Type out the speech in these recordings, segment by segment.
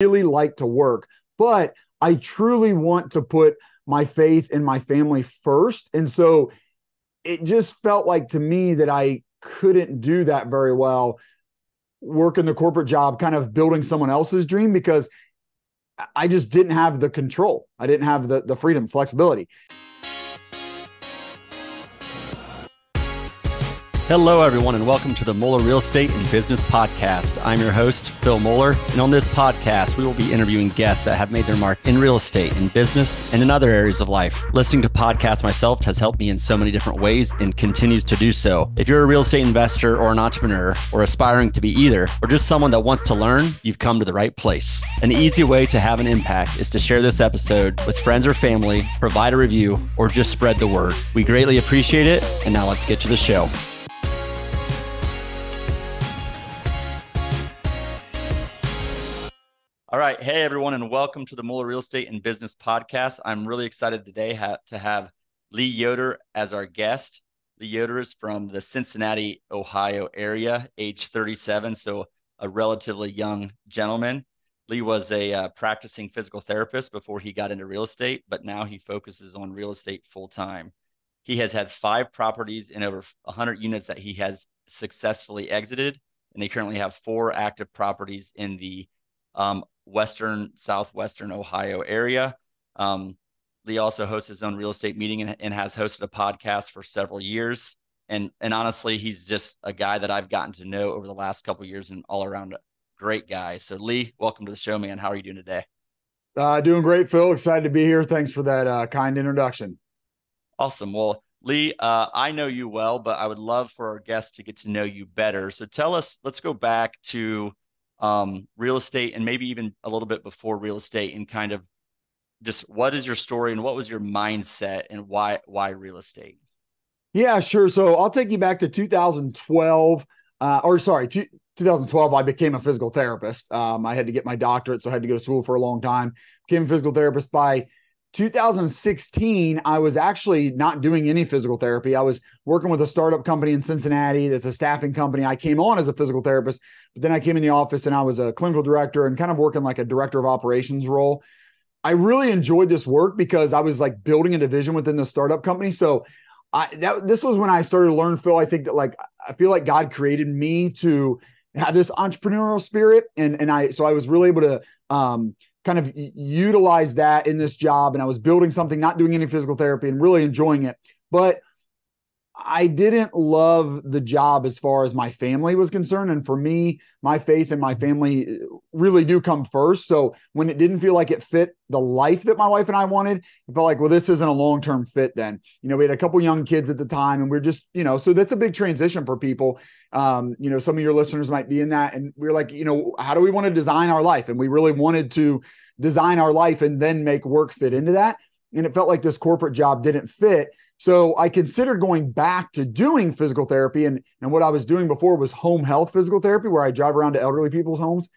really like to work, but I truly want to put my faith in my family first. And so it just felt like to me that I couldn't do that very well, working the corporate job, kind of building someone else's dream, because I just didn't have the control. I didn't have the freedom, flexibility. Hello, everyone, and welcome to the Moeller Real Estate and Business Podcast. I'm your host, Phil Moeller, and on this podcast, we will be interviewing guests that have made their mark in real estate, in business, and in other areas of life. Listening to podcasts myself has helped me in so many different ways and continues to do so. If you're a real estate investor or an entrepreneur or aspiring to be either, or just someone that wants to learn, you've come to the right place. An easy way to have an impact is to share this episode with friends or family, provide a review, or just spread the word. We greatly appreciate it, and now let's get to the show. All right. Hey, everyone, and welcome to the Moeller Real Estate and Business Podcast. I'm really excited today to have Lee Yoder as our guest. Lee Yoder is from the Cincinnati, Ohio area, age 37, so a relatively young gentleman. Lee was a practicing physical therapist before he got into real estate, but now he focuses on real estate full-time. He has had 5 properties in over 100 units that he has successfully exited, and they currently have 4 active properties in the southwestern Ohio area. Lee also hosts his own real estate meeting and has hosted a podcast for several years. And honestly, he's just a guy that I've gotten to know over the last couple of years, and all around great guy. So Lee, welcome to the show, man. How are you doing today? Doing great, Phil. Excited to be here. Thanks for that kind introduction. Awesome. Well, Lee, I know you well, but I would love for our guests to get to know you better. So tell us, let's go back to real estate, and maybe even a little bit before real estate, and kind of just what is your story and what was your mindset and why real estate? Yeah, sure. So I'll take you back to 2012, 2012, I became a physical therapist. I had to get my doctorate, so I had to go to school for a long time. Became a physical therapist. By 2016, I was actually not doing any physical therapy. I was working with a startup company in Cincinnati that's a staffing company. I came on as a physical therapist, but then I came in the office and I was a clinical director and kind of working like a director of operations role. I really enjoyed this work because I was like building a division within the startup company. So this was when I started to learn, Phil. I think that I feel like God created me to have this entrepreneurial spirit, and I was really able to kind of utilize that in this job. And I was building something, not doing any physical therapy, and really enjoying it. But I didn't love the job as far as my family was concerned. And for me, my faith and my family really do come first. So when it didn't feel like it fit the life that my wife and I wanted, it felt like, well, this isn't a long-term fit then. We had a couple young kids at the time, and we're just, so that's a big transition for people. Some of your listeners might be in that. And we're like, how do we want to design our life? And we really wanted to design our life and then make work fit into that. And it felt like this corporate job didn't fit. So I considered going back to doing physical therapy. And what I was doing before was home health physical therapy, where I drive around to elderly people's homes.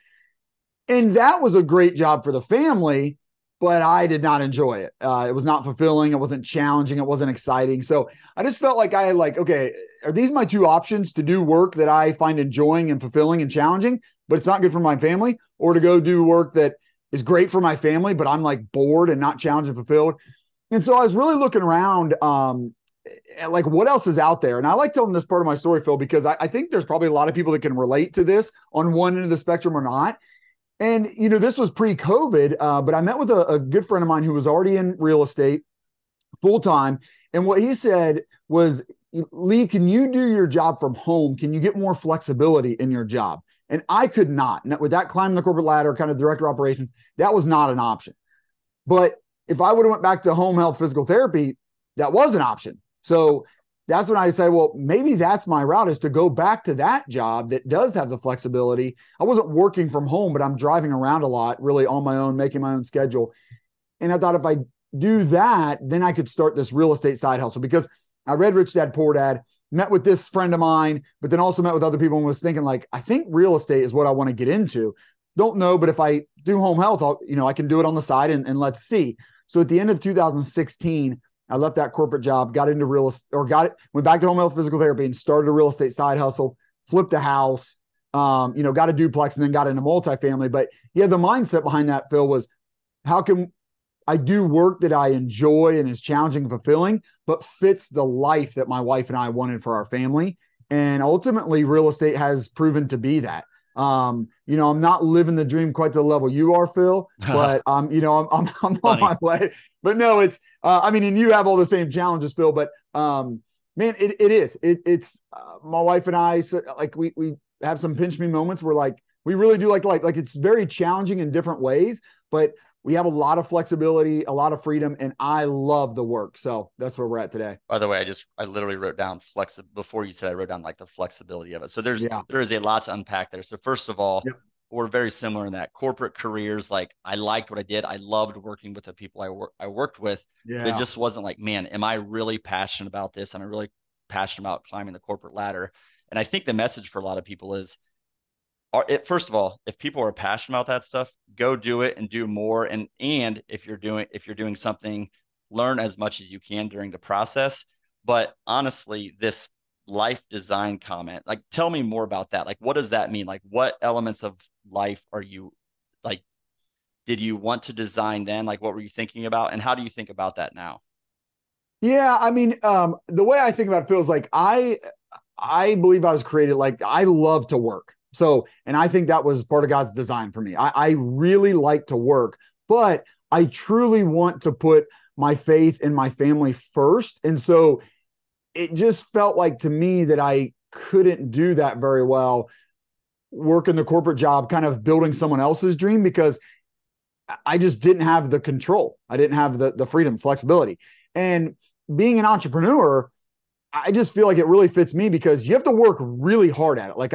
And that was a great job for the family, but I did not enjoy it. It was not fulfilling. It wasn't challenging. It wasn't exciting. So I just felt like okay, are these my two options: to do work that I find enjoying and fulfilling and challenging, but it's not good for my family, or to go do work that is great for my family, but I'm like bored and not challenged and fulfilled? And so I was really looking around at like what else is out there. And I like telling this part of my story, Phil, because I think there's probably a lot of people that can relate to this on one end of the spectrum or not. And, this was pre-COVID, but I met with a good friend of mine who was already in real estate full-time. And what he said was, Lee, can you do your job from home? Can you get more flexibility in your job? And I could not. And with that climbing the corporate ladder, kind of director of operations, that was not an option. But if I would have went back to home health physical therapy, that was an option. So that's when I decided, well, maybe that's my route, is to go back to that job that does have the flexibility. I wasn't working from home, but I'm driving around a lot, really on my own, making my own schedule. And I thought if I do that, then I could start this real estate side hustle, because I read Rich Dad Poor Dad, met with this friend of mine, but then also met with other people and was thinking like, I think real estate is what I want to get into. Don't know, but if I do home health, I can do it on the side and let's see. So at the end of 2016, I left that corporate job, got into went back to home health physical therapy and started a real estate side hustle, flipped a house, got a duplex and then got into multifamily. But yeah, the mindset behind that, Phil, was how can I do work that I enjoy and is challenging and fulfilling, but fits the life that my wife and I wanted for our family. And ultimately, real estate has proven to be that. I'm not living the dream quite to the level you are, Phil, but I'm on my way. But no, it's and you have all the same challenges, Phil. But man, it's my wife and I, so, like we have some pinch me moments where like we really do like it's very challenging in different ways, but we have a lot of flexibility, a lot of freedom, and I love the work. So that's where we're at today. By the way, I literally wrote down before you said I wrote down like the flexibility of it. So there is a lot to unpack there. So first of all, yep. We're very similar in that corporate careers. Like I liked what I did. I loved working with the people I worked with. Yeah. But it just wasn't like, man, am I really passionate about this? Am I really passionate about climbing the corporate ladder? And I think the message for a lot of people is, first of all, if people are passionate about that stuff, go do it and do more. And if you're doing something, learn as much as you can during the process. But honestly, this life design comment, like, tell me more about that. Like, what does that mean? Like, what elements of life are you like? Did you want to design then? Like, what were you thinking about, and how do you think about that now? Yeah, the way I think about it feels like I believe I was created like I love to work. So, and I think that was part of God's design for me. I really like to work, but I truly want to put my faith in my family first. And so it just felt like to me that I couldn't do that very well, working the corporate job, kind of building someone else's dream, because I just didn't have the control. I didn't have the freedom, flexibility. And being an entrepreneur, I just feel like it really fits me because you have to work really hard at it. Like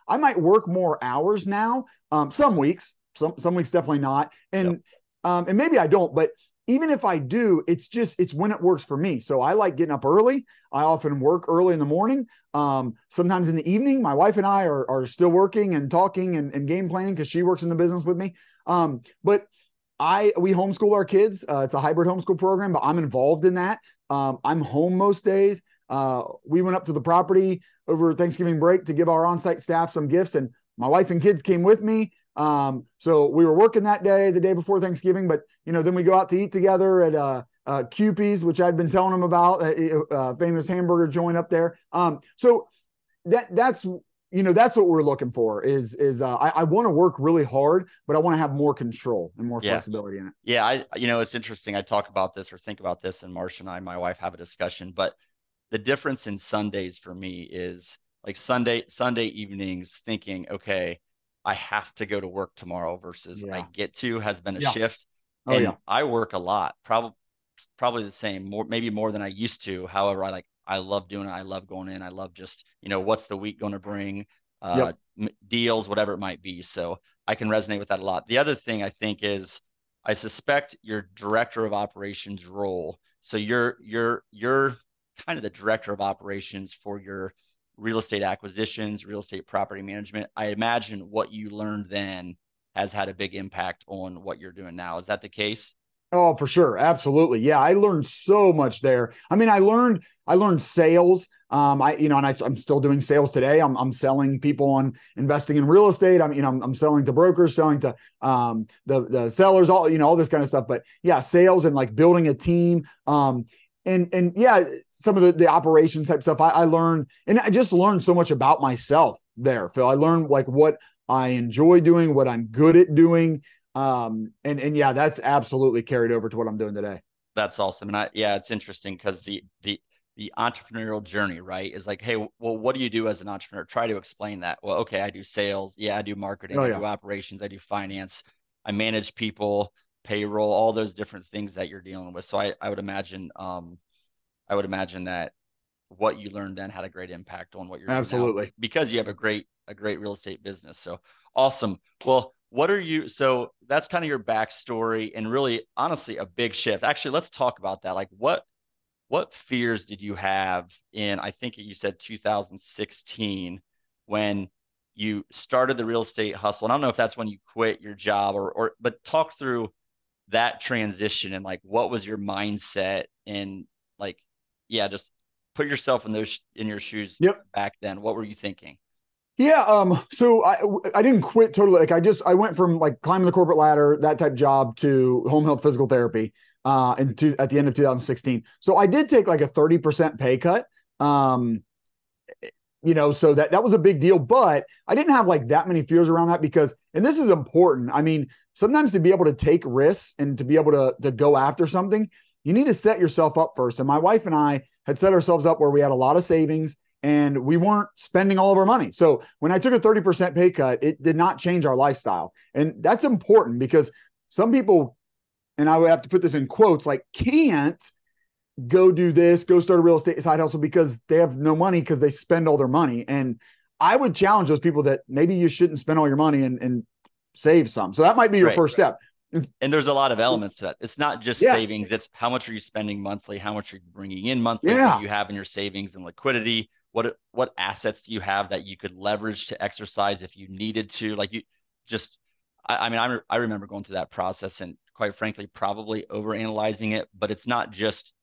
I might work more hours now. Some weeks, some weeks definitely not. And and maybe I don't, but even if I do, it's when it works for me. So I like getting up early. I often work early in the morning. Sometimes in the evening, my wife and I are still working and talking and game planning because she works in the business with me. But we homeschool our kids. It's a hybrid homeschool program, but I'm involved in that. I'm home most days. We went up to the property over Thanksgiving break to give our on-site staff some gifts, and my wife and kids came with me. So we were working that day, the day before Thanksgiving, but then we go out to eat together at Cupie's, which I'd been telling them about, famous hamburger joint up there. So that's what we're looking for is I want to work really hard, but I want to have more control and more flexibility in it. Yeah. It's interesting. I talk about this or think about this, and Marcia and my wife have a discussion, but the difference in Sundays for me is like Sunday evenings thinking, okay, I have to go to work tomorrow versus I get to has been a shift. I work a lot, probably the same, maybe more than I used to. However, I love doing it. I love going in. I love just, what's the week going to bring, deals, whatever it might be. So I can resonate with that a lot. The other thing I think is I suspect your director of operations role. So you're kind of the director of operations for your real estate acquisitions, real estate property management. I imagine what you learned then has had a big impact on what you're doing now. Is that the case? Oh, for sure. Absolutely. Yeah. I learned so much there. I learned sales. I'm still doing sales today. I'm selling people on investing in real estate. I'm selling to brokers, selling to the sellers, all this kind of stuff. But yeah, sales and like building a team. And yeah, some of the operations type stuff I learned, and I just learned so much about myself there, Phil. I learned like what I enjoy doing, what I'm good at doing. And yeah, that's absolutely carried over to what I'm doing today. That's awesome. And it's interesting because the entrepreneurial journey, right, is like, hey, well, what do you do as an entrepreneur? Try to explain that. Well, okay, I do sales. Yeah, I do marketing. I do operations. I do finance. I manage people, payroll, all those different things that you're dealing with. So I would imagine that what you learned then had a great impact on what you're doing now because you have a great real estate business. So awesome. Well, so that's kind of your backstory and really honestly a big shift. Actually, let's talk about that. Like what fears did you have in, I think you said 2016 when you started the real estate hustle? And I don't know if that's when you quit your job but talk through that transition and like, what was your mindset and just put yourself in your shoes back then. What were you thinking? Yeah. So I didn't quit totally. Like I went from like climbing the corporate ladder, that type of job, to home health physical therapy at the end of 2016. So I did take like a 30% pay cut. Um, so that was a big deal, but I didn't have like that many fears around that because, and this is important. I mean, sometimes to be able to take risks and to be able to go after something, you need to set yourself up first. And my wife and I had set ourselves up where we had a lot of savings and we weren't spending all of our money. So when I took a 30% pay cut, it did not change our lifestyle. And that's important because some people, and I would have to put this in quotes, like can't go do this, go start a real estate side hustle because they have no money because they spend all their money. And I would challenge those people that maybe you shouldn't spend all your money and save some. So that might be your Right. first step. And there's a lot of elements to that. It's not just Yes. savings. It's how much are you spending monthly? How much are you bringing in monthly? What Yeah. do you have in your savings and liquidity? What assets do you have that you could leverage to exercise if you needed to? Like you just, I mean, I remember going through that process and quite frankly, probably overanalyzing it, but it's not just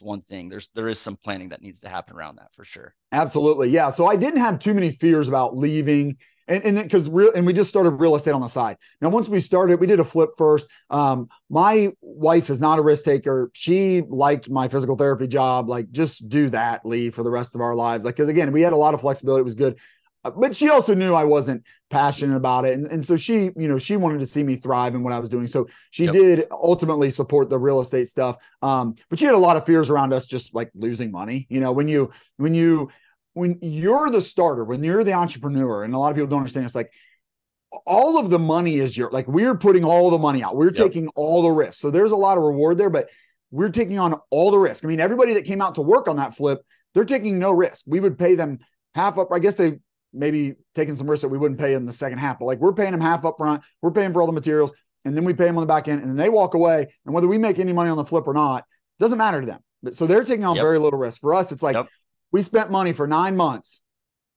one thing. There is some planning that needs to happen around that for sure. Absolutely. Yeah. So I didn't have too many fears about leaving. And then because we just started real estate on the side. Now, once we started, we did a flip first. My wife is not a risk taker. She liked my physical therapy job. Like, just do that, Lee, for the rest of our lives. Like, because again, we had a lot of flexibility. It was good. But she also knew I wasn't passionate about it. And so she wanted to see me thrive in what I was doing. So she did ultimately support the real estate stuff. But she had a lot of fears around us just like losing money. When you're the starter, when you're the entrepreneur, and a lot of people don't understand, it's like all of the money is like we're putting all the money out. We're taking all the risks. So there's a lot of reward there, but we're taking on all the risk. I mean, everybody that came out to work on that flip, they're taking no risk. We would pay them half up. I guess they maybe taking some risks that we wouldn't pay in the second half, but like we're paying them half up front. We're paying for all the materials, and then we pay them on the back end, and then they walk away. And whether we make any money on the flip or not, doesn't matter to them. So they're taking on very little risk. For us, it's like we spent money for 9 months,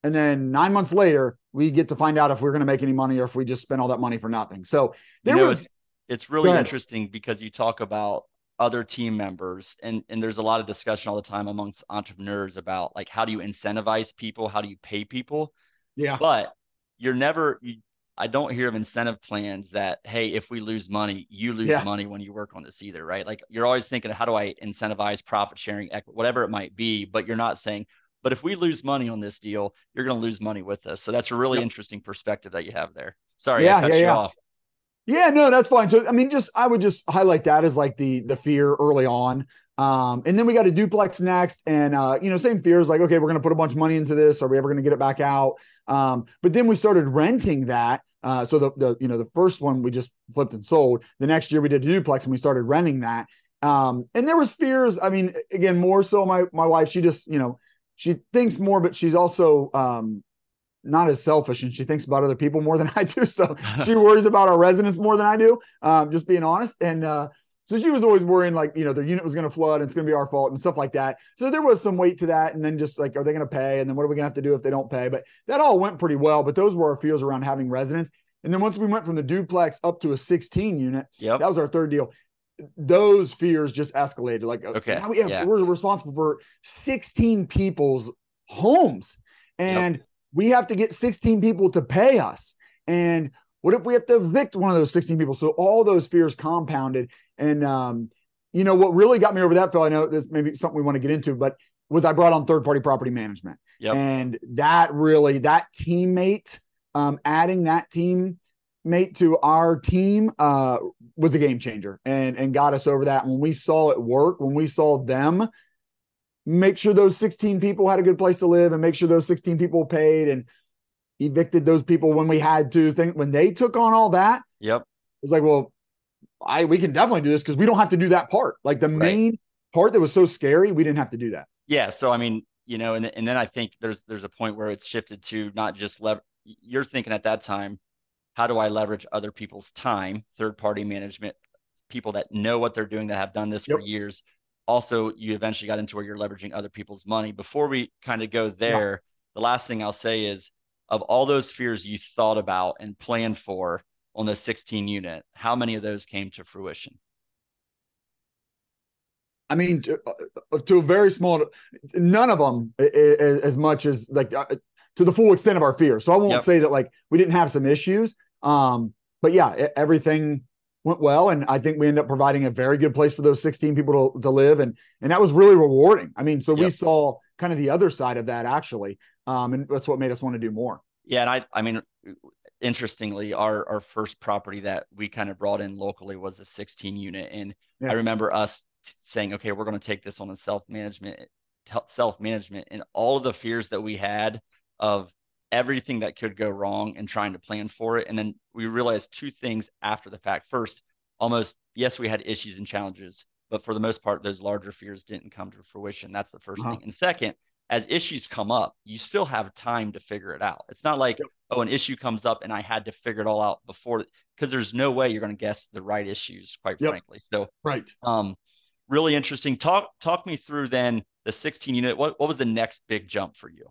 and then 9 months later, we get to find out if we're going to make any money or if we just spent all that money for nothing. So it's really interesting because you talk about other team members and there's a lot of discussion all the time amongst entrepreneurs about like, how do you incentivize people? How do you pay people? Yeah. But I don't hear of incentive plans that, hey, if we lose money, you lose money when you work on this either, right? Like you're always thinking, how do I incentivize profit sharing, whatever it might be, but you're not saying, but if we lose money on this deal, you're going to lose money with us. So that's a really interesting perspective that you have there. Sorry, I cut you off. Yeah, no, that's fine. So, I mean, I would just highlight that as like the fear early on. And then we got a duplex next, and same fears like, okay, we're going to put a bunch of money into this. Are we ever going to get it back out? But then we started renting that. So the first one we just flipped and sold. The next year we did a duplex and we started renting that. And there was fears. I mean, again, more so my wife, she just, she thinks more, but she's also, not as selfish, and she thinks about other people more than I do. So she worries about our residents more than I do, just being honest. And so she was always worrying like, their unit was going to flood and it's going to be our fault and stuff like that. So there was some weight to that. And then just like, are they going to pay? And then what are we going to have to do if they don't pay? But that all went pretty well. But those were our fears around having residents. And then once we went from the duplex up to a 16 unit, that was our third deal. Those fears just escalated. Like, we're responsible for 16 people's homes. And we have to get 16 people to pay us. And what if we have to evict one of those 16 people? So all those fears compounded. And, what really got me over that, Phil, I know this may be something we want to get into, but was I brought on third-party property management. And that teammate, adding that teammate to our team was a game changer and got us over that. When we saw it work, when we saw them make sure those 16 people had a good place to live and make sure those 16 people paid and evicted those people when we had to. When they took on all that, it was like, well, we can definitely do this because we don't have to do that part. Like the main part that was so scary, we didn't have to do that. Yeah. So, I mean, and then I think there's a point where it's shifted to not just you're thinking at that time, how do I leverage other people's time, third-party management, people that know what they're doing, that have done this for years. Also, you eventually got into where you're leveraging other people's money. Before we kind of go there, the last thing I'll say is, of all those fears you thought about and planned for on the 16 unit, how many of those came to fruition? I mean, to a very small, none of them as much as like to the full extent of our fears. So I won't Yep. say that like we didn't have some issues. But yeah, everything went well. And I think we ended up providing a very good place for those 16 people to live. And that was really rewarding. I mean, so we Yep. saw kind of the other side of that actually. And that's what made us want to do more. Yeah. And I mean, interestingly, our first property that we kind of brought in locally was a 16 unit. And I Yeah. remember us saying, okay, we're going to take this on a self-management and all of the fears that we had of everything that could go wrong and trying to plan for it. And then we realized two things after the fact. First, almost, yes, we had issues and challenges, but for the most part, those larger fears didn't come to fruition. That's the first Uh-huh. thing. And second, as issues come up, you still have time to figure it out. It's not like, Yep. oh, an issue comes up and I had to figure it all out before, because there's no way you're going to guess the right issues, quite Yep. frankly. So, Right. really interesting. Talk me through then the 16 unit. What was the next big jump for you?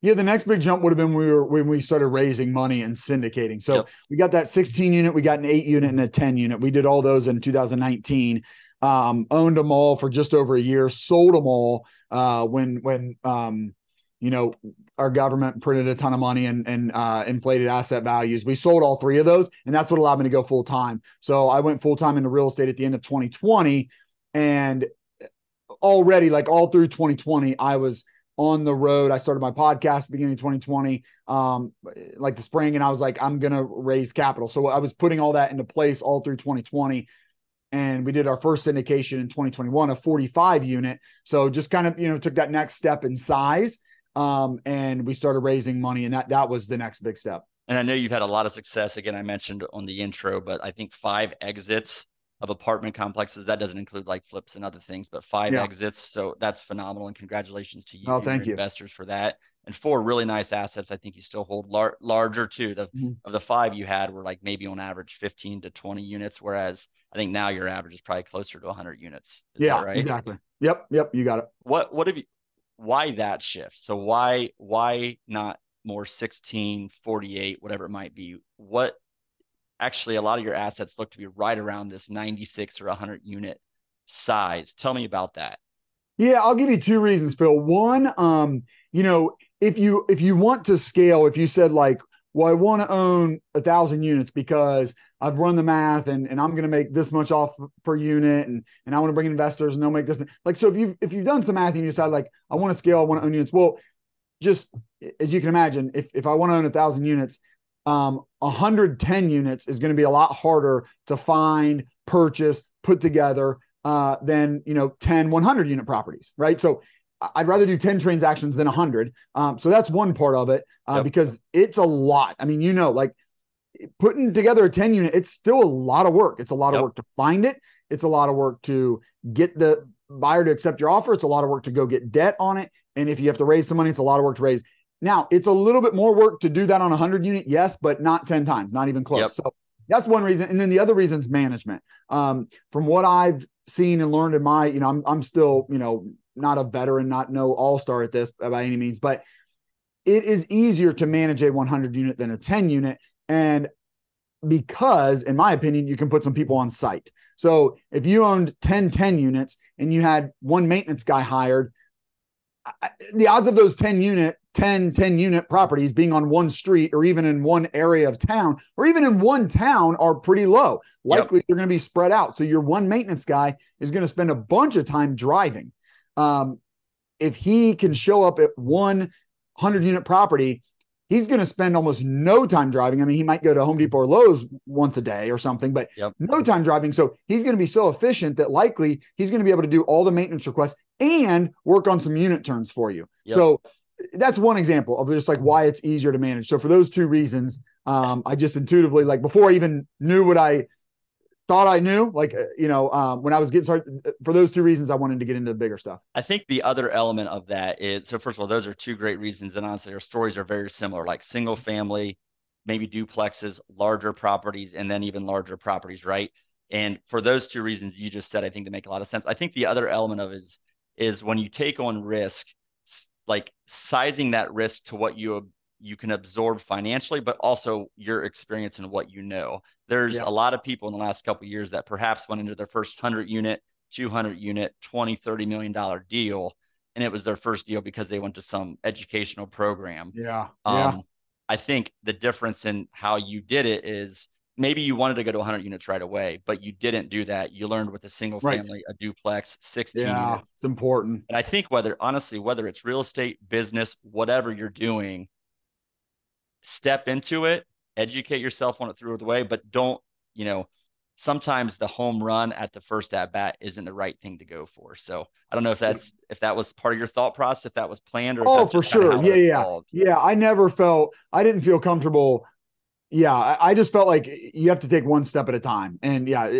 Yeah, the next big jump would have been when we started raising money and syndicating. So Yep. we got that 16 unit, we got an 8 unit and a 10 unit. We did all those in 2019. Owned them all for just over a year, sold them all when you know, our government printed a ton of money and inflated asset values. We sold all three of those, and that's what allowed me to go full time. So I went full time into real estate at the end of 2020, and already like all through 2020, I was on the road. I started my podcast beginning of 2020, like the spring, and I was like, I'm gonna raise capital. So I was putting all that into place all through 2020. And we did our first syndication in 2021, a 45 unit. So just kind of, took that next step in size. And we started raising money, and that was the next big step. And I know you've had a lot of success. Again, I mentioned on the intro, but I think 5 exits of apartment complexes. That doesn't include like flips and other things, but 5 Yeah. exits. So that's phenomenal. And congratulations to you Oh, and your thank you. investors for that. And 4 really nice assets. I think you still hold larger too. Of the 5 you had were like maybe on average 15 to 20 units, whereas I think now your average is probably closer to 100 units. Is Yeah, that right? exactly. Yep. You got it. What have you, why that shift? So why not more 16, 48, whatever it might be? What actually, a lot of your assets look to be right around this 96 or 100 unit size. Tell me about that. Yeah, I'll give you two reasons, Phil. One, if you want to scale, if you said like, well, I want to own 1,000 units because I've run the math and I'm going to make this much off per unit, and I want to bring investors and they'll make this. Like, so if you've done some math and you decide like, I want to scale, I want to own units. Well, just as you can imagine, if I want to own 1,000 units, 110 units is going to be a lot harder to find, purchase, put together than 10 100 unit properties, right? So I'd rather do 10 transactions than 100. So that's one part of it because it's a lot. I mean, like putting together a 10 unit, it's still a lot of work. It's a lot of work to find it. It's a lot of work to get the buyer to accept your offer. It's a lot of work to go get debt on it. And if you have to raise some money, it's a lot of work to raise. Now, it's a little bit more work to do that on a 100 unit, yes, but not 10 times, not even close. So that's one reason. And then the other reason is management. From what I've seen and learned in my, I'm still, not a veteran, not no all-star at this by any means, but it is easier to manage a 100 unit than a 10 unit. And because, in my opinion, you can put some people on site. So if you owned 10 units and you had one maintenance guy hired, the odds of those 10 unit properties being on one street or even in one area of town or even in one town are pretty low. Likely they're going to be spread out. So your one maintenance guy is going to spend a bunch of time driving. If he can show up at 100 unit property, he's going to spend almost no time driving. I mean, he might go to Home Depot or Lowe's once a day or something, but no time driving. So he's going to be so efficient that likely he's going to be able to do all the maintenance requests and work on some unit turns for you. So that's one example of just like why it's easier to manage. So for those two reasons, I just intuitively, like before I even knew what I thought I knew, like, when I was getting started, for those two reasons, I wanted to get into the bigger stuff. I think the other element of that is, so first of all, those are two great reasons. And honestly, our stories are very similar, like single family, maybe duplexes, larger properties, and then even larger properties, right? And for those two reasons you just said, I think they make a lot of sense. I think the other element of is when you take on risk, like sizing that risk to what you can absorb financially, but also your experience and what you know. There's a lot of people in the last couple of years that perhaps went into their first 100 unit, 200 unit, $20, $30 million deal. and it was their first deal because they went to some educational program. Yeah. Yeah. Um, I think the difference in how you did it is maybe you wanted to go to 100 units right away, but you didn't do that. You learned with a single Right. family, a duplex, 16 Yeah. units. It's important. And I think whether it's real estate, business, whatever you're doing, step into it, educate yourself on it through the way, but don't, you know, sometimes the home run at the first at bat isn't the right thing to go for. So I don't know if that was part of your thought process, if that was planned, or if Oh, that's for just kind of sure. how it Yeah. Yeah. evolved. Yeah. I didn't feel comfortable. Yeah. I just felt like you have to take one step at a time. And yeah,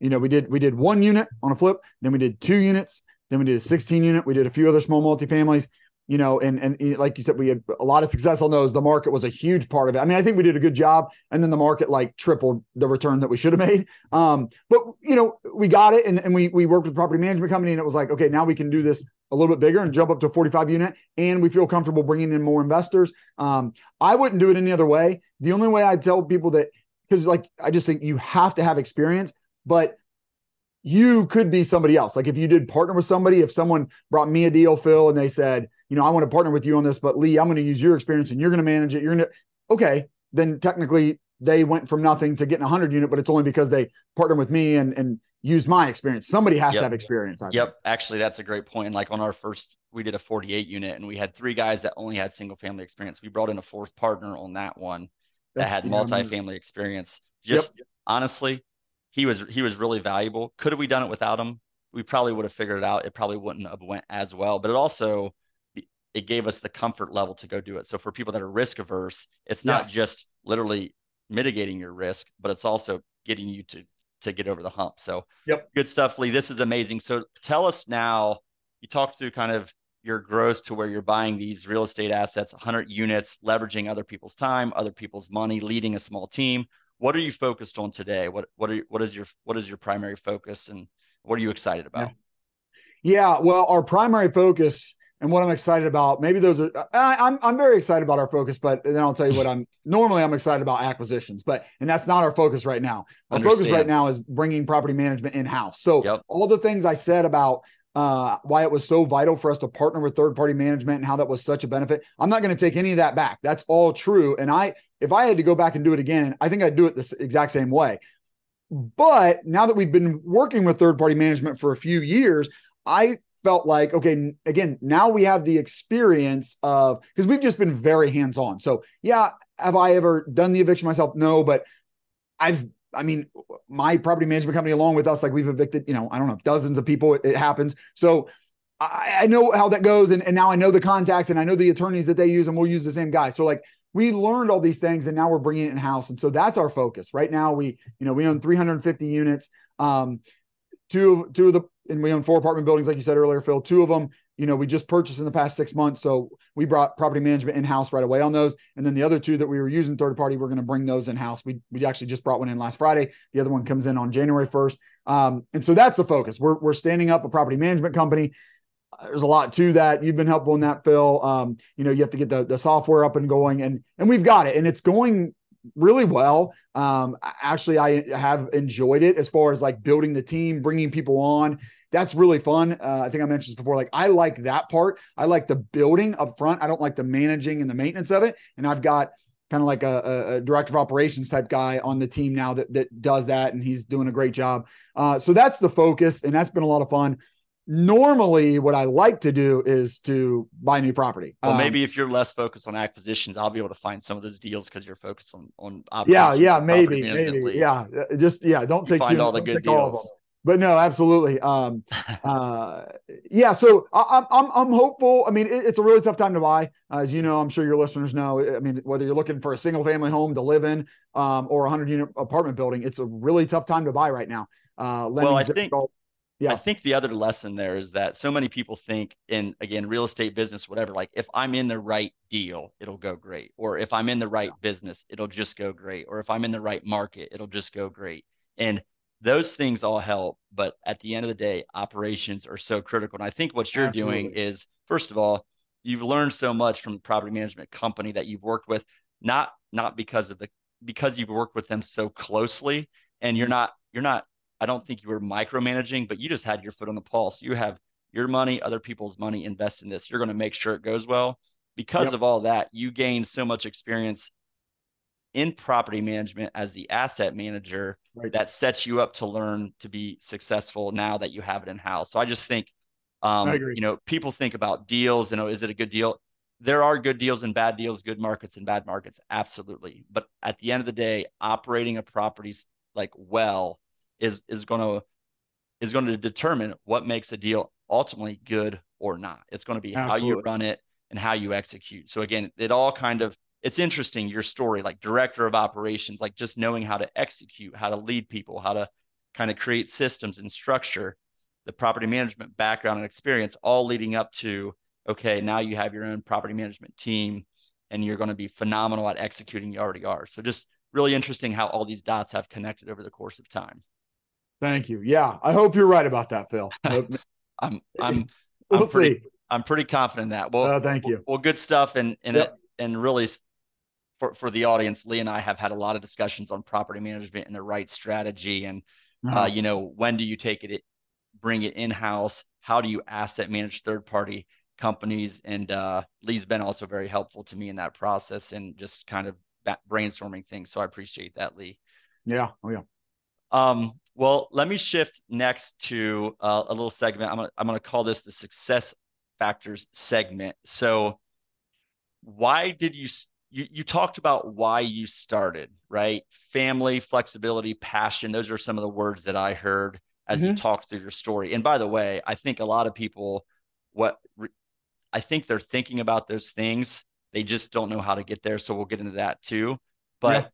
we did 1 unit on a flip, then we did 2 units, then we did a 16 unit. We did a few other small multifamilies, and like you said, we had a lot of success on those. The market was a huge part of it. I mean, I think we did a good job, and then the market like tripled the return that we should have made. But we got it, and we worked with the property management company, and it was like, okay, now we can do this a little bit bigger and jump up to a 45 unit, and we feel comfortable bringing in more investors. I wouldn't do it any other way. The only way I'd tell people that, because like I just think you have to have experience, but you could be somebody else. Like if you did partner with somebody, if someone brought me a deal, Phil, and they said, I want to partner with you on this, but Lee, I'm going to use your experience and you're going to manage it. Okay, then technically they went from nothing to getting 100 unit, but it's only because they partnered with me and used my experience. Somebody has to have experience. I think. Actually, that's a great point. And like on our first, we did a 48 unit and we had 3 guys that only had single family experience. We brought in a 4th partner on that one that had multifamily experience. Honestly, he was really valuable. Could have we done it without him? We probably would have figured it out. It probably wouldn't have went as well, but it gave us the comfort level to go do it. So for people that are risk averse, it's not just literally mitigating your risk, but it's also getting you to get over the hump. So good stuff, Lee. This is amazing. So tell us now, you talked through kind of your growth to where you're buying these real estate assets, 100 units, leveraging other people's time, other people's money, leading a small team. What are you focused on today? What is your primary focus, and what are you excited about? Yeah, well, our primary focus and what I'm excited about, maybe those are, I'm very excited about our focus, but then I'll tell you what I'm excited about acquisitions, and that's not our focus right now. Our focus right now is bringing property management in-house. So all the things I said about why it was so vital for us to partner with third-party management and how that was such a benefit, I'm not going to take any of that back. That's all true. And if I had to go back and do it again, I think I'd do it the exact same way. But now that we've been working with third-party management for a few years, I felt like, okay, again, now we have the experience of, because we've just been very hands-on. So yeah, have I ever done the eviction myself? No, but my property management company along with us, like we've evicted, I don't know, dozens of people. It happens. So I know how that goes. And now I know the contacts and I know the attorneys that they use, and we'll use the same guy. So like we learned all these things and now we're bringing it in house. And so that's our focus right now. We own 350 units. And we own 4 apartment buildings, like you said earlier, Phil. 2 of them, we just purchased in the past 6 months. So we brought property management in-house right away on those. And then the other 2 that we were using third party, we're going to bring those in-house. We actually just brought one in last Friday. The other one comes in on January 1st. And so that's the focus. We're standing up a property management company. There's a lot to that. You've been helpful in that, Phil. You have to get the software up and going, and we've got it, and it's going really well. Actually, I have enjoyed it as far as like building the team, bringing people on. That's really fun. I think I mentioned this before. Like I like that part. I like the building up front. I don't like the managing and the maintenance of it. And I've got kind of like a director of operations type guy on the team now that does that, and he's doing a great job. So that's the focus, and that's been a lot of fun. Normally, what I like to do is to buy new property. Well, maybe if you're less focused on acquisitions, I'll be able to find some of those deals because you're focused on operations. Maybe. Don't take find all the good deals. But no, absolutely. So I'm hopeful. I mean, it's a really tough time to buy, as you know. I'm sure your listeners know. I mean, whether you're looking for a single family home to live in, or a 100-unit apartment building, it's a really tough time to buy right now. I think the other lesson there is that so many people think in, again, real estate business, whatever, like if I'm in the right deal, it'll go great. Or if I'm in the right business, it'll just go great. Or if I'm in the right market, it'll just go great. And those things all help. But at the end of the day, operations are so critical. And I think what you're doing is, first of all, you've learned so much from the property management company that you've worked with, not because you've worked with them so closely, and you're not, I don't think you were micromanaging, but you just had your foot on the pulse. You have your money, other people's money, invest in this. You're going to make sure it goes well. Because Yep. of all that, you gain so much experience in property management as the asset manager Right. that sets you up to learn to be successful now that you have it in house. So I just think, I agree. people think about deals, is it a good deal? There are good deals and bad deals, good markets and bad markets. Absolutely. But at the end of the day, operating a property like well is going to determine what makes a deal ultimately good or not. It's going to be how you Absolutely. run it and how you execute. So again, it all kind of, it's interesting, your story, like director of operations, like just knowing how to execute, how to lead people, how to kind of create systems and structure, the property management background and experience, all leading up to, okay, now you have your own property management team and you're going to be phenomenal at executing. You already are. So just really interesting how all these dots have connected over the course of time. Thank you. Yeah, I hope you're right about that, Phil. I hope. I'm I'm I'm We'll pretty see. I'm pretty confident in that. Well, Thank you. well, good stuff. Yep. And really for the audience, Lee and I have had a lot of discussions on property management and the right strategy. And Uh, when do you take it, bring it in house? How do you asset manage third party companies? And Lee's been also very helpful to me in that process and just kind of brainstorming things. So I appreciate that, Lee. yeah. Oh yeah. Well, let me shift next to a little segment. I'm gonna call this the success factors segment. So, why did you talked about why you started, right? Family, flexibility, passion. Those are some of the words that I heard as you Hmm. talked through your story. And by the way, I think a lot of people, what I think they're thinking about those things, they just don't know how to get there. So we'll get into that too. Yeah. But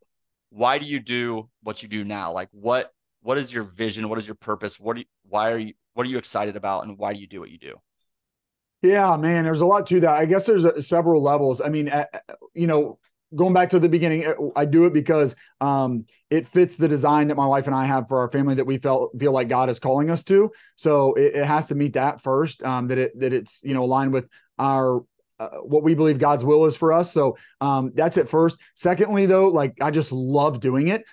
why do you do what you do now? Like what is your vision? What is your purpose? What are you excited about and why do you do what you do? Yeah, man, there's a lot to that. I guess there's several levels. I mean, going back to the beginning, I do it because it fits the design that my wife and I have for our family that we feel like God is calling us to. So it has to meet that first, that it's aligned with our what we believe God's will is for us. So that's it first. Secondly, though, like I just love doing it.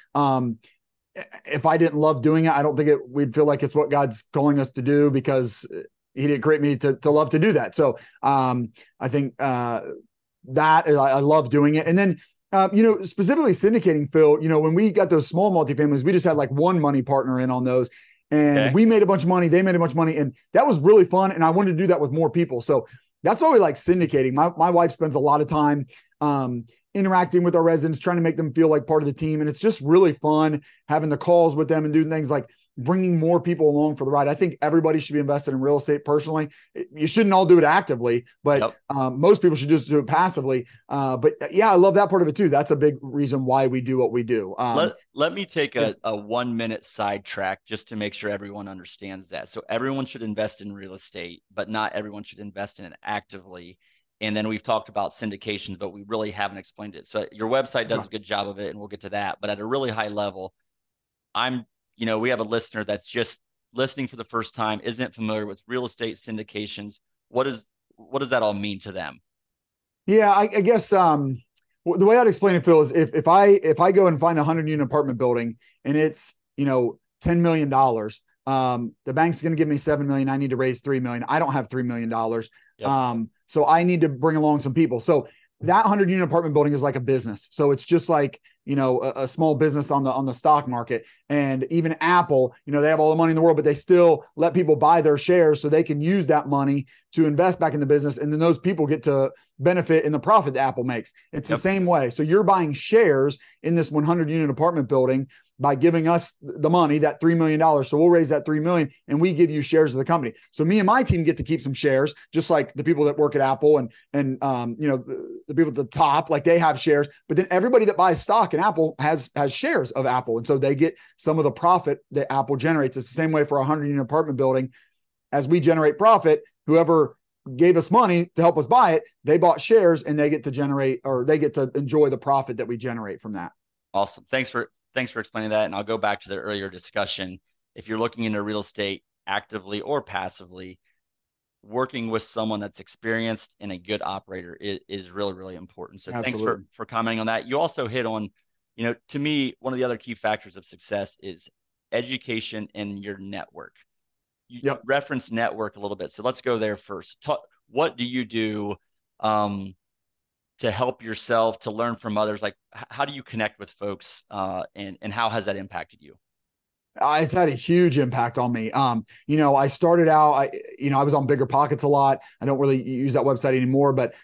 If I didn't love doing it, I don't think we'd feel like it's what God's calling us to do because he didn't create me to love to do that. So I think that is, I love doing it. And then, specifically syndicating, Phil, when we got those small multifamilies, we just had like one money partner in on those. And Okay. we made a bunch of money. They made a bunch of money. And that was really fun. And I wanted to do that with more people. So that's why we like syndicating. My wife spends a lot of time interacting with our residents, trying to make them feel like part of the team. And it's just really fun having the calls with them and doing things like bringing more people along for the ride. I think everybody should be invested in real estate personally. You shouldn't all do it actively, but Yep. most people should just do it passively. But yeah, I love that part of it too. That's a big reason why we do what we do. Let me take Yeah, a 1 minute sidetrack just to make sure everyone understands that. So everyone should invest in real estate, but not everyone should invest in it actively. And then we've talked about syndications, but we really haven't explained it. So your website does yeah, a good job of it, and we'll get to that. But at a really high level, I'm, we have a listener that's just listening for the first time, isn't familiar with real estate syndications. What does that all mean to them? yeah. I guess the way I'd explain it, Phil, is if I go and find a 100 unit apartment building and it's $10 million, the bank's going to give me 7 million. I need to raise 3 million. I don't have $3 million. Yep. So I need to bring along some people. So that 100 unit apartment building is like a business. So it's just like a small business on the stock market. And even Apple, they have all the money in the world, but they still let people buy their shares so they can use that money to invest back in the business. And then those people get to benefit in the profit that Apple makes. It's the Yep. same way. So you're buying shares in this 100 unit apartment building by giving us the money, that $3 million. So we'll raise that 3 million and we give you shares of the company. So me and my team get to keep some shares, just like the people that work at Apple and the people at the top, like they have shares. But then everybody that buys stock in Apple has shares of Apple, and so they get some of the profit that Apple generates. It's the same way for a 100 unit apartment building. As we generate profit, whoever gave us money to help us buy it, they bought shares and they get to generate, or they get to enjoy the profit that we generate from that. Awesome. Thanks for explaining that. And I'll go back to the earlier discussion. If you're looking into real estate actively or passively, working with someone that's experienced and a good operator is really, really important. So thanks Absolutely. for commenting on that. You also hit on, to me, one of the other key factors of success is education and your network. you Yep. referenced network a little bit. So let's go there first. What do you do um, to help yourself, to learn from others? Like, how do you connect with folks, and how has that impacted you? It's had a huge impact on me. I started out, I was on Bigger Pockets a lot. I don't really use that website anymore, but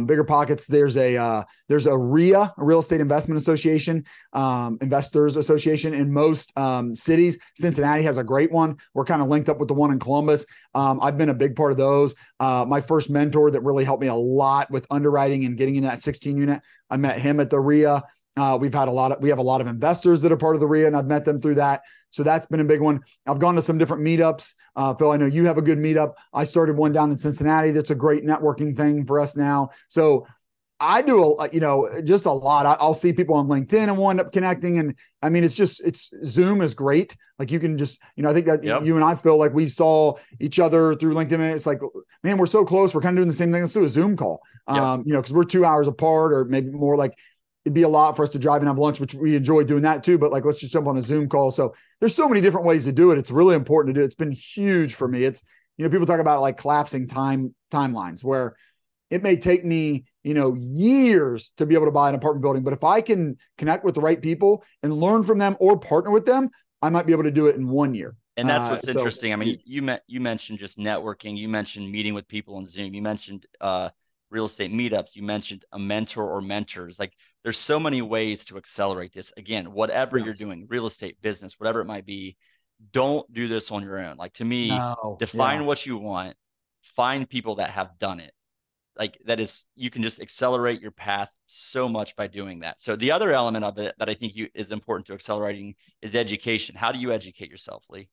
Bigger Pockets, there's a RIA, a Real Estate Investment Association, Investors Association in most cities. Cincinnati has a great one. We're kind of linked up with the one in Columbus. I've been a big part of those. My first mentor that really helped me a lot with underwriting and getting in that 16 unit, I met him at the RIA. We have a lot of investors that are part of the RIA, and I've met them through that. So that's been a big one. I've gone to some different meetups. Phil, I know you have a good meetup. I started one down in Cincinnati. That's a great networking thing for us now. So I do, just a lot. I'll see people on LinkedIn and we'll end up connecting. And I mean, it's Zoom is great. Like you can just, I think that Yep. you and I feel like we saw each other through LinkedIn. And it's like, man, we're so close. We're kind of doing the same thing. Let's do a Zoom call. Yep. Because we're 2 hours apart, or maybe more. Like it'd be a lot for us to drive and have lunch, which we enjoy doing that too. But like, let's just jump on a Zoom call. So there's so many different ways to do it. It's really important to do. It's been huge for me. It's, people talk about like collapsing timelines where it may take me, years to be able to buy an apartment building. But if I can connect with the right people and learn from them or partner with them, I might be able to do it in 1 year. And that's what's So interesting. I mean, you mentioned just networking. You mentioned meeting with people on Zoom. You mentioned real estate meetups. You mentioned a mentor or mentors. Like, there's so many ways to accelerate this. Again, whatever you're yes, doing, real estate, business, whatever it might be, don't do this on your own. Like, to me, no, yeah. define what you want, find people that have done it. Like, that is, you can just accelerate your path so much by doing that. So the other element of it that I think is important to accelerating is education. How do you educate yourself, Lee?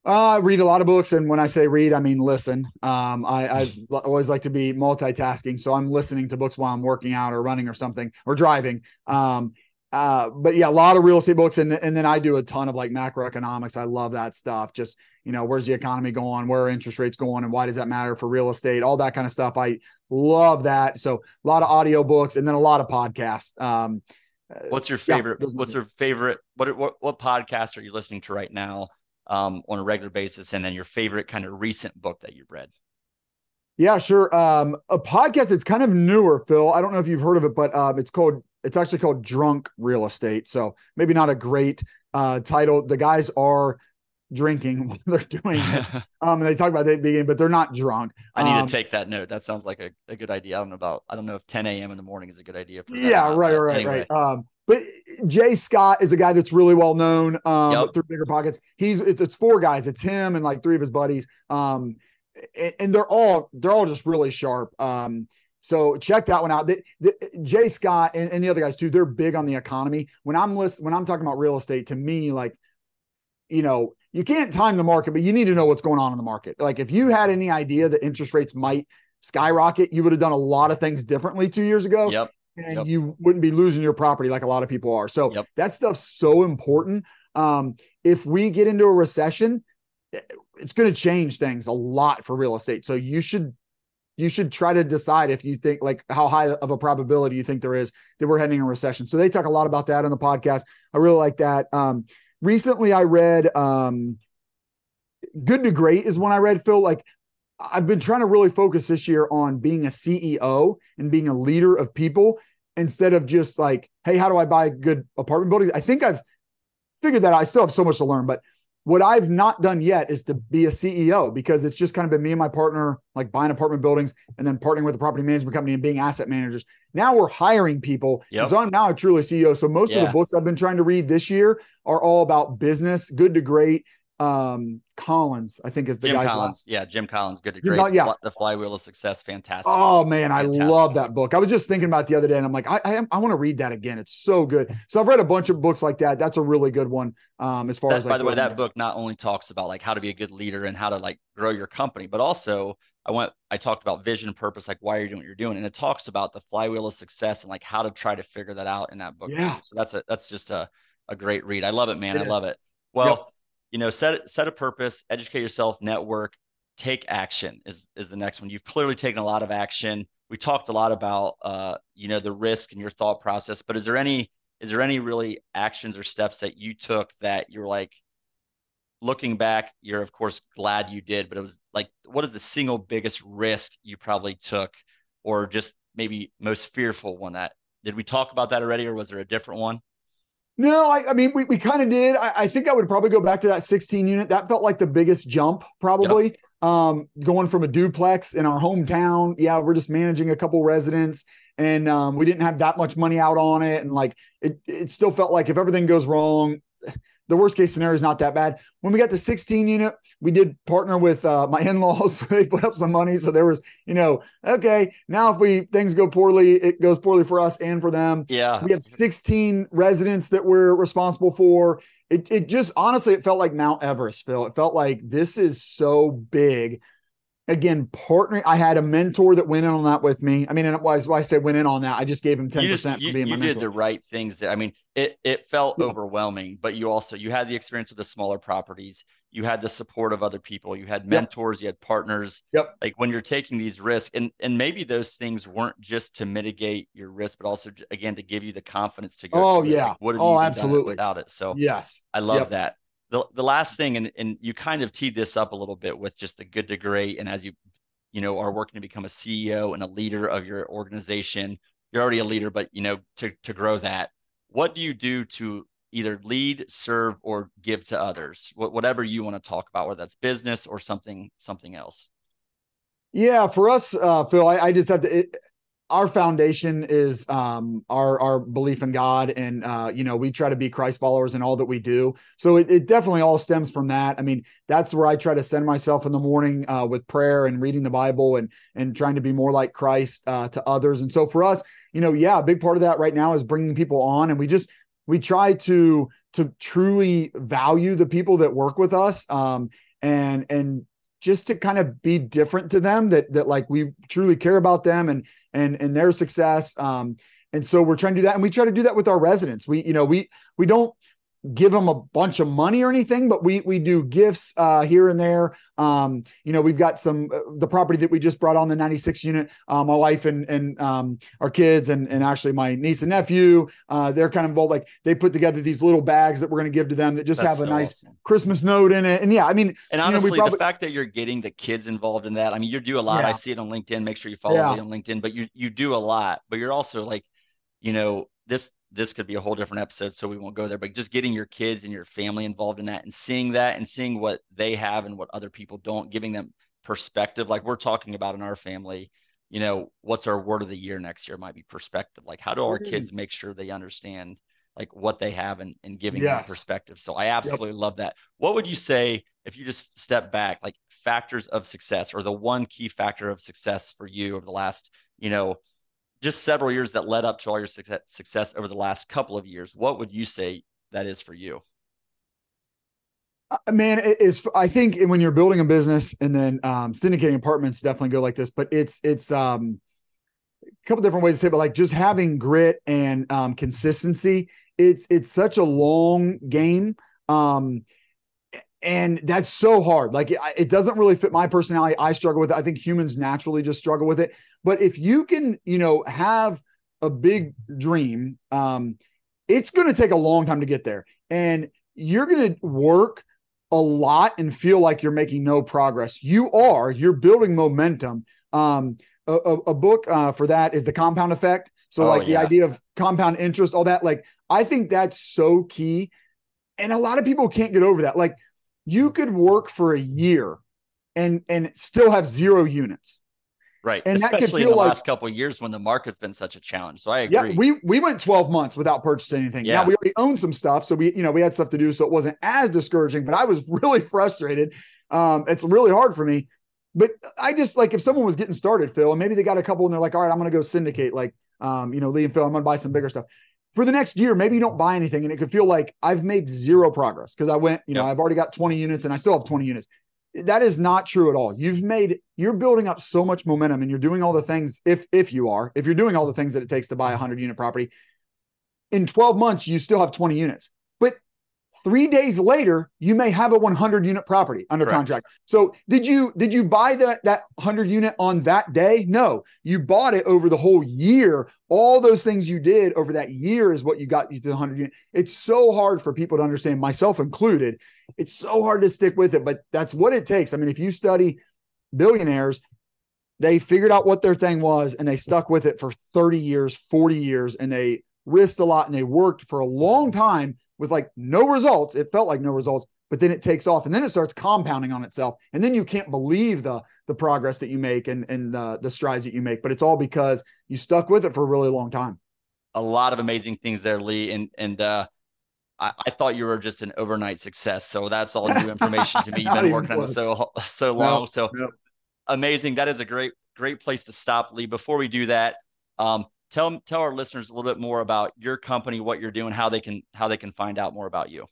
I read a lot of books, and when I say read, I mean listen. I always like to be multitasking, so I'm listening to books while I'm working out or running or something or driving. But yeah, a lot of real estate books, and then I do a ton of like macroeconomics. I love that stuff. Just where's the economy going? Where are interest rates going? And why does that matter for real estate? All that kind of stuff. I love that. So a lot of audio books, and then a lot of podcasts. What's your Yeah, favorite? What's your favorite? What podcast are you listening to right now, on a regular basis? And then your favorite kind of recent book that you've read? Yeah, sure. A podcast. It's kind of newer, Phil. I don't know if you've heard of it, but it's actually called Drunk Real Estate. So maybe not a great title. The guys are drinking while they're doing it. And they talk about the beginning, but they're not drunk. I need to take that note. That sounds like a good idea. I don't know if 10 a.m. in the morning is a good idea for them or Yeah, not, right, but right, right. anyway. But Jay Scott is a guy that's really well known Yep. through Bigger Pockets. It's four guys. It's him and like three of his buddies. And they're all just really sharp. So check that one out. Jay Scott and the other guys too, they're big on the economy. When I'm talking about real estate, to me, like, you can't time the market, but you need to know what's going on in the market. Like if you had any idea that interest rates might skyrocket, you would have done a lot of things differently 2 years ago. Yep. And Yep. you wouldn't be losing your property like a lot of people are. So Yep. that stuff's so important. If we get into a recession, it's going to change things a lot for real estate. So you should try to decide if you think like how high of a probability you think there is that we're heading in a recession. So they talk a lot about that on the podcast. I really like that. Recently I read Good to Great is one I read, Phil. Like I've been trying to really focus this year on being a CEO and being a leader of people instead of just like, hey, how do I buy good apartment buildings? I think I've figured that out. I still have so much to learn, but what I've not done yet is to be a CEO because it's just kind of been me and my partner, like buying apartment buildings and then partnering with a property management company and being asset managers. Now we're hiring people. Yep. And so I'm now a truly CEO. So most of the books I've been trying to read this year are all about business, Good to Great. Collins, I think is the Jim guy's Collins. last. Yeah. Jim Collins. Good to Great. Yeah. The Flywheel of Success. Fantastic. Oh man, I Fantastic love book. that book. I was just thinking about it the other day, and I'm like, I want to read that again. It's so good. So I've read a bunch of books like that. That's a really good one. As far as like, by the way, that book not only talks about like how to be a good leader and how to like grow your company, but also I talked about vision, purpose, like why you're doing what you're doing, and it talks about the flywheel of success and like how to try to figure that out in that book yeah, too. So that's just a great read. I love it, man. it I is. love it. Yep. Well, set a purpose, educate yourself, network, take action is the next one. You've clearly taken a lot of action. We talked a lot about the risk and your thought process, but is there any really actions or steps that you took that you're like, looking back, you're of course glad you did, but it was like, what is the single biggest risk you probably took, or just maybe most fearful one? That did we talk about that already, or was there a different one? No, I mean, we kind of did. I think I would probably go back to that 16 unit. That felt like the biggest jump, Yep. probably. Going from a duplex in our hometown. Yeah, we're just managing a couple residents, and we didn't have that much money out on it. And like, it still felt like if everything goes wrong, the worst case scenario is not that bad. When we got the 16 unit, we did partner with my in-laws. So they put up some money. So there was, okay, now if things go poorly, it goes poorly for us and for them. Yeah. We have 16 residents that we're responsible for. It just honestly, it felt like Mount Everest, Phil. It felt like this is so big. Again, partnering. I had a mentor that went in on that with me. I mean, and why I say went in on that, I just gave him 10% for being my You did mentor. the right things there. I mean, it felt Yeah. overwhelming, but you had the experience with the smaller properties. You had the support of other people. You had Yep. mentors. You had partners. Yep. Like when you're taking these risks, and maybe those things weren't just to mitigate your risk, but also again to give you the confidence to go Oh through it. yeah. Like, what have you Oh, even done it absolutely. without it? So Yes. I love Yep. that. The last thing, and you kind of teed this up a little bit with just the good to great, and as you are working to become a CEO and a leader of your organization. You're already a leader, but to grow that, what do you do to either lead, serve, or give to others? Whatever you want to talk about, whether that's business or something else. Yeah, for us, Phil, I just have to. Our foundation is our belief in God, and we try to be Christ followers in all that we do. So it definitely all stems from that. I mean, that's where I try to send myself in the morning with prayer and reading the Bible and trying to be more like Christ to others. And so for us, yeah, a big part of that right now is bringing people on, and we try to truly value the people that work with us, and just to kind of be different to them, that like we truly care about them and their success. And so we're trying to do that. And we try to do that with our residents. We don't give them a bunch of money or anything, but we do gifts here and there. We've got the property that we just brought on, the 96 unit. My wife and our kids and actually my niece and nephew, they're kind of involved. Like they put together these little bags that we're going to give to them that just That's have a so nice awesome. Christmas note in it. And yeah, I mean, And we honestly, the probably, fact that you're getting the kids involved in that, I mean, you do a lot. I yeah, see it on LinkedIn. Make sure you follow yeah. Lee on LinkedIn, but you do a lot. But you're also like, this could be a whole different episode, so we won't go there. But just getting your kids and your family involved in that and seeing what they have and what other people don't, giving them perspective. Like we're talking about in our family, what's our word of the year next year might be perspective. Like how do our kids make sure they understand like what they have and giving them Yes. perspective. So I Yep. absolutely love that. What would you say if you just step back, like factors of success or the one key factor of success for you over the last, just several years that led up to all your success over the last couple of years? What would you say that is for you? Man, it is. I think when you're building a business and then syndicating apartments definitely go like this, but it's a couple different ways to say it, but like just having grit and consistency. It's such a long game. And that's so hard. Like it doesn't really fit my personality. I struggle with it. I think humans naturally just struggle with it. But if you can, have a big dream, it's going to take a long time to get there, and you're going to work a lot and feel like you're making no progress. You're building momentum. A book for that is The Compound Effect. So Oh like the yeah. idea of compound interest, all that, like I think that's so key. And a lot of people can't get over that. Like you could work for a year and still have 0 units. Right. And that could Especially in feel the like, last couple of years when the market's been such a challenge. So I yeah, agree. we went 12 months without purchasing anything. Now Yeah. we already owned some stuff. So we had stuff to do. So it wasn't as discouraging, but I was really frustrated. It's really hard for me. But I just like if someone was getting started, Phil, and maybe they got a couple and they're like, all right, I'm going to go syndicate. Like, Lee and Phil, I'm going to buy some bigger stuff for the next year. Maybe you don't buy anything. And it could feel like I've made 0 progress because I went, Yep. I've already got 20 units and I still have 20 units. That is not true at all. You're building up so much momentum and you're doing all the things. If you're doing all the things that it takes to buy a 100 unit property in 12 months, you still have 20 units, but 3 days later, you may have a 100 unit property under contract. So did you buy that 100 unit on that day? No, you bought it over the whole year. All those things you did over that year is what you got you to the 100 unit. It's so hard for people to understand, myself included. It's so hard to stick with it, but that's what it takes. I mean, if you study billionaires, they figured out what their thing was and they stuck with it for 30 years, 40 years, and they risked a lot and they worked for a long time with like no results. It felt like no results, but then it takes off and then it starts compounding on itself. And then you can't believe the progress that you make and the strides that you make, but it's all because you stuck with it for a really long time. A lot of amazing things there, Lee. And I thought you were just an overnight success. So that's all new information to me. You've been working on it so long. Amazing. That is a great place to stop, Lee. Before we do that, tell our listeners a little bit more about your company, what you're doing, how they can find out more about you.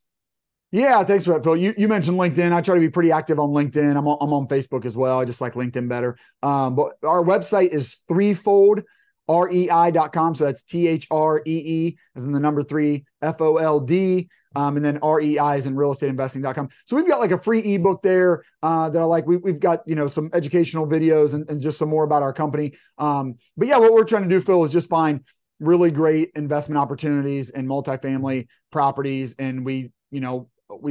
Yeah, thanks for that, Phil. You mentioned LinkedIn. I try to be pretty active on LinkedIn. I'm on Facebook as well. I just like LinkedIn better. But our website is threefoldrei.com. So that's THREE as in the number 3 FOLD. And then REI is in realestateinvesting.com. So we've got like a free ebook there that I like. We've got, some educational videos and just some more about our company. But yeah, what we're trying to do, Phil, is just find really great investment opportunities in multifamily properties. And we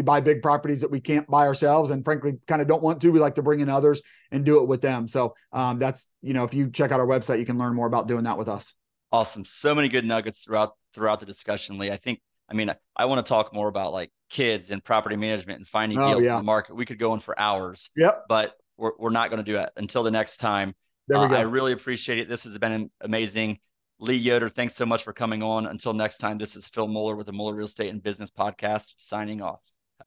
buy big properties that we can't buy ourselves and frankly kind of don't want to. We like to bring in others and do it with them. So that's, if you check out our website, you can learn more about doing that with us. Awesome. So many good nuggets throughout the discussion, Lee. I want to talk more about like kids and property management and finding deals in the market. We could go on for hours, but we're not going to do that until the next time. There we go. I really appreciate it. This has been amazing. Lee Yoder, thanks so much for coming on. Until next time, this is Phil Moeller with the Moeller Real Estate and Business Podcast signing off.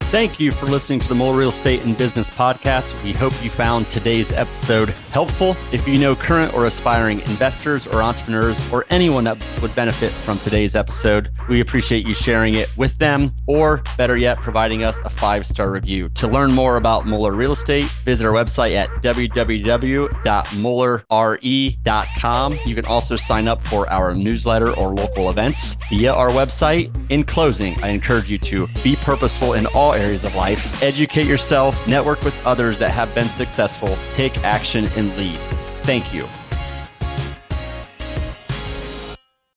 Thank you for listening to the Moeller Real Estate and Business Podcast. We hope you found today's episode helpful. If you know current or aspiring investors or entrepreneurs or anyone that would benefit from today's episode, we appreciate you sharing it with them, or better yet, providing us a 5-star review. To learn more about Moeller Real Estate, visit our website at www.moellerre.com. You can also sign up for our newsletter or local events via our website. In closing, I encourage you to be purposeful in all areas of life, educate yourself, network with others that have been successful, take action, and lead. Thank you.